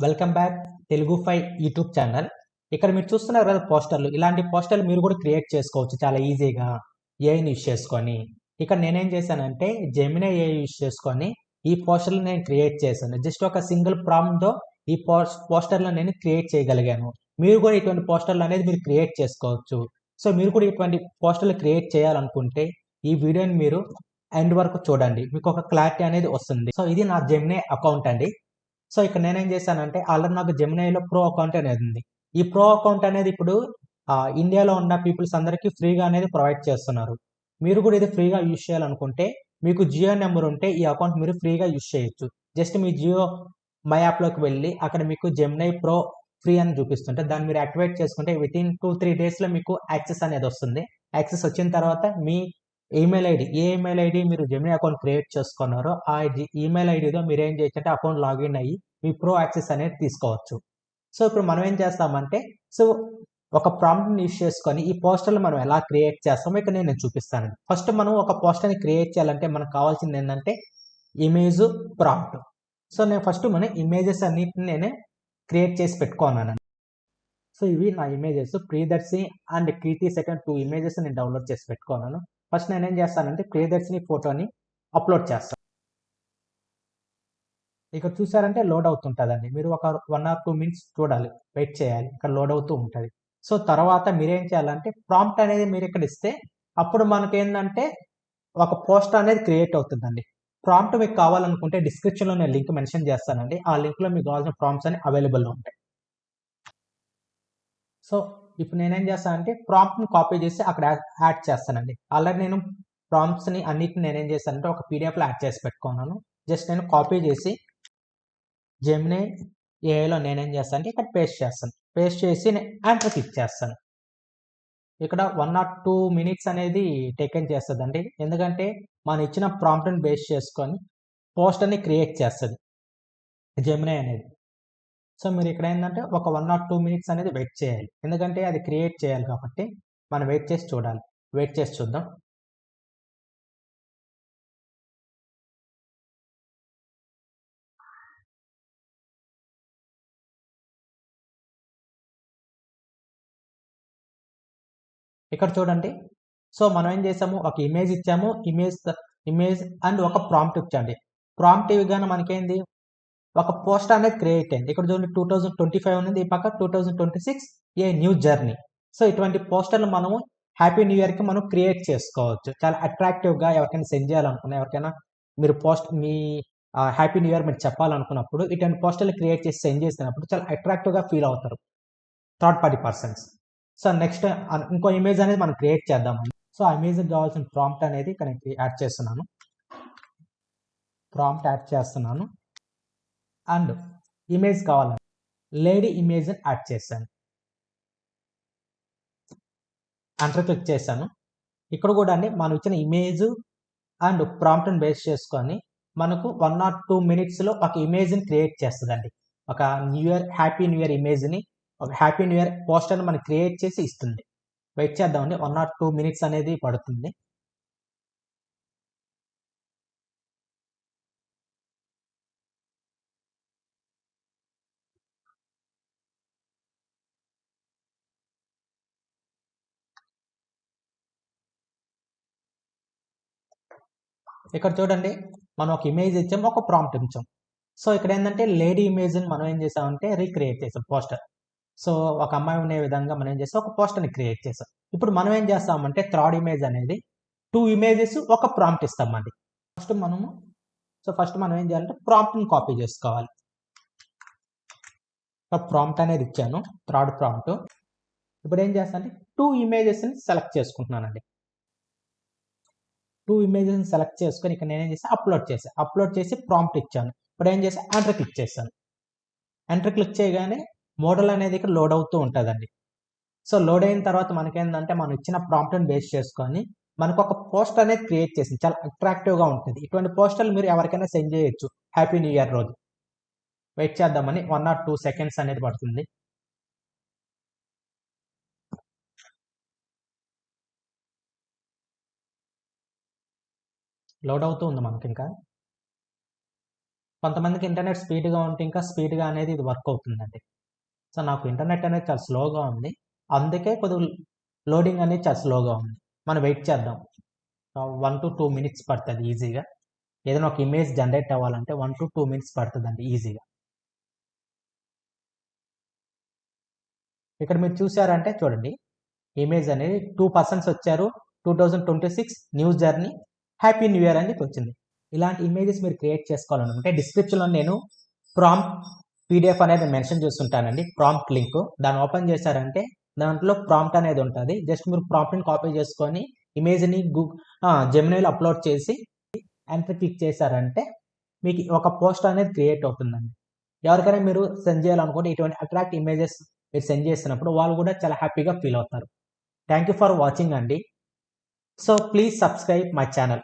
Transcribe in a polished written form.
Welcome back Telugu ఫై YouTube channel. ఇక్కడ మీరు చూస్తున్నారు కదా పోస్టర్లు. ఇలాంటి పోస్టర్లు మీరు కూడా క్రియేట్ చేసుకోవచ్చు చాలా ఈజీగా ఏఐని యూస్ చేసుకొని. ఇక్కడ నేనేం చేశానంటే జెమినీ ఏఐ యూస్ చేసుకొని ఈ పోస్టర్లు నేను క్రియేట్ చేశాను. జస్ట్ ఒక సింగిల్ ప్రాంప్ట్తో ఈ పోస్టర్లు నేను క్రియేట్ చేయగలిగాను. మీరు కూడా ఇటువంటి పోస్టర్లు అనేది మీరు క్రియేట్ చేసుకోవచ్చు. సో మీరు కూడా ఇటువంటి పోస్టర్లు క్రియేట్ చేయాలనుకుంటే ఈ వీడియోని మీరు ఎండ్ వరకు చూడండి, మీకు ఒక క్లారిటీ అనేది వస్తుంది. సో ఇది నా జెమినీ అకౌంట్ అండి. సో ఇక్కడ నేనేం చేశానంటే ఆల్రెడీ నాకు జెమినైలో ప్రో అకౌంట్ అనేది ఉంది. ఈ ప్రో అకౌంట్ అనేది ఇప్పుడు ఇండియాలో ఉన్న పీపుల్స్ అందరికీ ఫ్రీగా అనేది ప్రొవైడ్ చేస్తున్నారు. మీరు కూడా ఇది ఫ్రీగా యూజ్ చేయాలనుకుంటే మీకు జియో నెంబర్ ఉంటే ఈ అకౌంట్ మీరు ఫ్రీగా యూజ్ చేయొచ్చు. జస్ట్ మీ జియో మై యాప్లోకి వెళ్ళి అక్కడ మీకు జెమినై ప్రో ఫ్రీ అని చూపిస్తుంటే దాన్ని మీరు యాక్టివేట్ చేసుకుంటే వితిన్ 2-3 డేస్లో మీకు యాక్సెస్ అనేది వస్తుంది. యాక్సెస్ వచ్చిన తర్వాత మీ ఈమెయిల్ ఐడి, ఏ ఈమెయిల్ ఐడి మీరు జెమినీ అకౌంట్ క్రియేట్ చేసుకున్నారో ఆ ఈమెయిల్ ఐడితో మీరు ఏం చేయొచ్చు అంటే అకౌంట్ లాగిన్ అయ్యి మీ ప్రో యాక్సెస్ అనేది తీసుకోవచ్చు. సో ఇప్పుడు మనం ఏం చేస్తామంటే ఒక ప్రాంప్ట్ని యూస్ చేసుకొని ఈ పోస్టర్లు మనం ఎలా క్రియేట్ చేస్తామో ఇక్కడ నేను చూపిస్తాను. ఫస్ట్ మనం ఒక పోస్టర్ని క్రియేట్ చేయాలంటే మనకు కావాల్సింది ఏంటంటే ఇమేజ్, ప్రాంప్ట్. సో నేను ఫస్ట్ మన ఇమేజెస్ అన్నిటిని నేను క్రియేట్ చేసి పెట్టుకున్నాను. సో ఇవి నా images, Priyadarshini and Keerthi second 2 images నేను డౌన్లోడ్ చేసి పెట్టుకున్నాను. ఫస్ట్ నేను ఏం చేస్తానంటే ప్రియదర్శిని ఫోటోని అప్లోడ్ చేస్తాను. ఇక్కడ చూసారంటే లోడ్ అవుతుంటుందండి. మీరు ఒక 1 or 2 minutes చూడాలి, వెయిట్ చేయాలి, ఇక్కడ లోడ్ అవుతూ ఉంటుంది. సో తర్వాత మీరేం చేయాలంటే ప్రాంప్ట్ అనేది మీరు ఇక్కడ ఇస్తే అప్పుడు మనకి ఏంటంటే ఒక పోస్ట్ అనేది క్రియేట్ అవుతుందండి. ప్రాంప్ట్ మీకు కావాలనుకుంటే డిస్క్రిప్షన్లో నేను లింక్ మెన్షన్ చేస్తానండి. ఆ లింక్లో మీకు కావాల్సిన ప్రాంప్ట్స్ అన్ని అవైలబుల్లో ఉంటాయి. సో ఇప్పుడు నేనేం చేస్తానంటే ప్రాంప్ట్ని కాపీ చేసి అక్కడ యాడ్ చేస్తానండి. ఆల్రెడీ నేను ప్రాంప్ట్స్ని అన్నిటిని నేనేం చేస్తానంటే ఒక పీడిఎఫ్లో యాడ్ చేసి పెట్టుకున్నాను. జస్ట్ నేను కాపీ చేసి జెమినీ ఏఐలో నేనేం చేస్తాను అంటే ఇక్కడ పేస్ట్ చేస్తాను. పేస్ట్ చేసి ఎంటర్ క్లిక్ చేస్తాను. ఇక్కడ 1 or 2 minutes అనేది టేకెన్ చేస్తుందండి. ఎందుకంటే మనం ఇచ్చిన ప్రాంప్ట్ని బేస్ చేసుకొని పోస్ట్ అని క్రియేట్ చేస్తుంది జెమినీ అనేది. సో మీరు ఇక్కడ ఏంటంటే ఒక 1 or 2 minutes అనేది వెయిట్ చేయాలి. ఎందుకంటే అది క్రియేట్ చేయాలి కాబట్టి మనం వెయిట్ చేసి చూడాలి. వెయిట్ చేసి చూద్దాం. ఇక్కడ చూడండి. సో మనం ఏం చేసాము, ఒక ఇమేజ్ ఇచ్చాము, ఇమేజ్ అండ్ ఒక ప్రాంప్ట్ ఇచ్చండి. ప్రాంప్ట్ ఇవ్వగానే మనకేంది ఒక పోస్ట్ అనేది క్రియేట్ అయింది. ఇక్కడ చూడండి 2025 ఉంది, ఈ పక్క 2026 ఏ న్యూ జర్నీ. సో ఇటువంటి పోస్టర్లు మనము హ్యాపీ న్యూ ఇయర్కి మనం క్రియేట్ చేసుకోవచ్చు. చాలా అట్రాక్టివ్గా ఎవరికైనా సెండ్ చేయాలనుకున్నా, ఎవరికైనా మీరు మీ హ్యాపీ న్యూ ఇయర్ మీరు చెప్పాలనుకున్నప్పుడు ఇటువంటి పోస్టర్లు క్రియేట్ చేసి సెండ్ చేసినప్పుడు చాలా అట్రాక్టివ్గా ఫీల్ అవుతారు third party persons. So next ఇంకో ఇమేజ్ అనేది మనం క్రియేట్ చేద్దామండి. సో ఆ ఇమేజ్కి కావాల్సిన ప్రాంప్ట్ అనేది ఇక్కడ యాడ్ చేస్తున్నాను. ప్రాంప్ట్ యాడ్ చేస్తున్నాను అండ్ ఇమేజ్ కావాలండి, లేడీ ఇమేజ్ యాడ్ చేశాను. ఎంటర్ క్లిక్ చేశాను. ఇక్కడ కూడా అండి మనం ఇచ్చిన ఇమేజ్ అండ్ ప్రాంప్ట్ని బేస్ చేసుకొని మనకు 1 or 2 minutesలో ఒక ఇమేజ్ని క్రియేట్ చేస్తుందండి. ఒక హ్యాపీ న్యూ ఇయర్ ఇమేజ్ని, ఒక హ్యాపీ న్యూ ఇయర్ పోస్టర్ని మనకి క్రియేట్ చేసి ఇస్తుంది. వెయిట్ చేద్దామండి. 1 or 2 minutes అనేది పడుతుంది. ఇక్కడ చూడండి, మనం ఒక ఇమేజ్ ఇచ్చాము, ఒక ప్రాంప్ట్ ఇచ్చాం. సో ఇక్కడ ఏంటంటే లేడీ ఇమేజ్ని మనం ఏం చేసామంటే రీక్రియేట్ చేసాం పోస్టర్. సో ఒక అమ్మాయి ఉండే విధంగా మనం ఏం చేస్తాం, ఒక పోస్టర్ని క్రియేట్ చేసాం. ఇప్పుడు మనం ఏం చేస్తామంటే థర్డ్ ఇమేజ్ అనేది 2 images ఒక ప్రాంప్ట్ ఇస్తామండి. ఫస్ట్ మనం ఏం చేయాలంటే ప్రాంప్ట్ని కాపీ చేసుకోవాలి. ప్రాంప్ట్ అనేది ఇచ్చాను, థర్డ్ ప్రాంప్ట్. ఇప్పుడు ఏం చేస్తానంటే 2 imagesని సెలెక్ట్ చేసుకుంటున్నానండి. 2 imagesని సెలెక్ట్ చేసుకొని ఇక్కడ నేనేం చేస్తాను, అప్లోడ్ చేసి ప్రాంప్ట్ ఇచ్చాను. ఇప్పుడు ఏం చేస్తాను, ఎంటర్ క్లిక్ చేస్తాను. ఎంటర్ క్లిక్ చేయగానే మోడల్ అనేది ఇక్కడ లోడ్ అవుతూ ఉంటుందండి. సో లోడ్ అయిన తర్వాత మనకేంటంటే మనం ఇచ్చిన ప్రాంప్ట్ని బేస్ చేసుకొని మనకు ఒక పోస్ట్ అనేది క్రియేట్ చేసింది. చాలా అట్రాక్టివ్గా ఉంటుంది. ఇటువంటి పోస్టర్లు మీరు ఎవరికైనా సెండ్ చేయొచ్చు హ్యాపీ న్యూ ఇయర్ రోజు. వెయిట్ చేద్దామని 1 or 2 seconds అనేది పడుతుంది. లోడ్ అవుతూ ఉంది మనకి ఇంకా. కొంతమందికి ఇంటర్నెట్ స్పీడ్గా ఉంటే ఇంకా స్పీడ్గా అనేది ఇది వర్క్ అవుతుందండి. సో నాకు ఇంటర్నెట్ అనేది చాలా స్లోగా ఉంది, అందుకే కొద్దిగా లోడింగ్ అనేది చాలా స్లోగా ఉంది. మనం వెయిట్ చేద్దాం. 1 to 2 మినిట్స్ పడుతుంది ఈజీగా. ఏదైనా ఒక ఇమేజ్ జనరేట్ అవ్వాలంటే 1 to 2 మినిట్స్ పడుతుందండి ఈజీగా. ఇక్కడ మీరు చూసారంటే చూడండి, ఇమేజ్ అనేది 2 పర్సన్స్ వచ్చారు, 2026 new journey, happy new year అని చెప్పి వచ్చింది. ఇలాంటి ఇమేజెస్ మీరు క్రియేట్ చేసుకోవాలనుకుంటే డిస్క్రిప్షన్లో నేను ప్రాంప్ట్ పీడిఎఫ్ అనేది మెన్షన్ చేస్తుంటానండి, ప్రాంప్ట్ లింక్. దాన్ని ఓపెన్ చేశారంటే దాంట్లో ప్రాంప్ట్ అనేది ఉంటుంది. జస్ట్ మీరు ప్రాంప్ట్ని కాపీ చేసుకొని ఇమేజ్ని జెమినీలో అప్లోడ్ చేసి ఎంటర్ క్లిక్ చేశారంటే మీకు ఒక పోస్ట్ అనేది క్రియేట్ అవుతుందండి. ఎవరికైనా మీరు సెండ్ చేయాలనుకుంటే ఇటువంటి అట్రాక్ట్ ఇమేజెస్ మీరు సెండ్ చేసినప్పుడు వాళ్ళు కూడా చాలా హ్యాపీగా ఫీల్ అవుతారు. థ్యాంక్ యూ ఫర్ వాచింగ్ అండి. So please subscribe my channel.